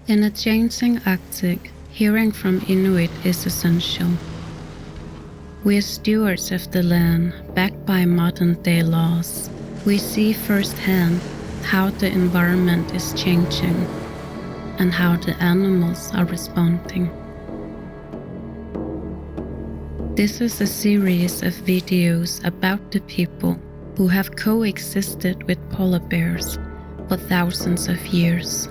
In a changing Arctic, hearing from Inuit is essential. We are stewards of the land, backed by modern-day laws. We see firsthand how the environment is changing and how the animals are responding. This is a series of videos about the people who have coexisted with polar bears for thousands of years,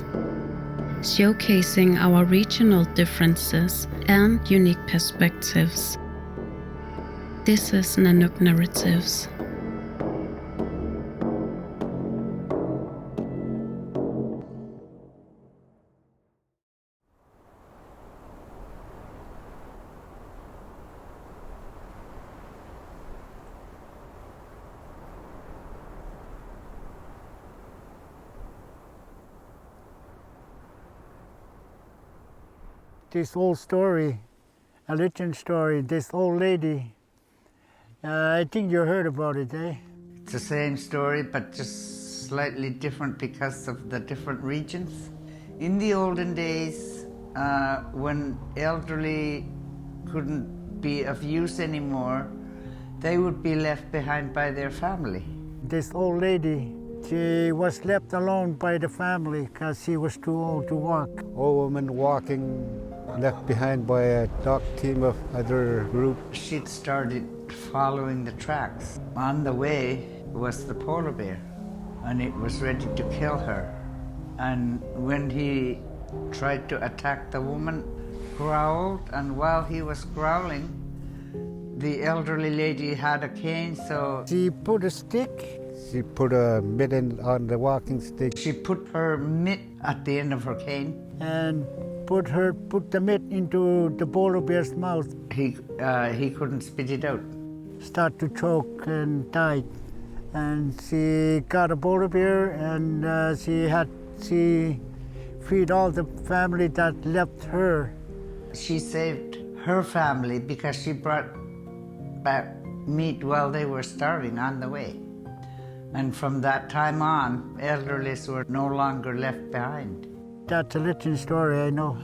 showcasing our regional differences and unique perspectives. This is Nanuk Narratives. This old story, a legend story, this old lady, I think you heard about it, eh? It's the same story, but just slightly different because of the different regions. In the olden days, when elderly couldn't be of use anymore, they would be left behind by their family. This old lady, she was left alone by the family because she was too old to walk. Old woman walking, left behind by a dog team of other group. She'd started following the tracks. On the way was the polar bear, and it was ready to kill her. And when he tried to attack the woman, growled, and while he was growling, the elderly lady had a cane, so she put a stick. She put a mitt on the walking stick. She put her mitt at the end of her cane. And put the mitt into the polar bear's mouth. He couldn't spit it out. Start to choke and died. And she got a polar bear, and she feed all the family that left her. She saved her family because she brought back meat while they were starving on the way. And from that time on, elderlies were no longer left behind. That's a legend story, I know.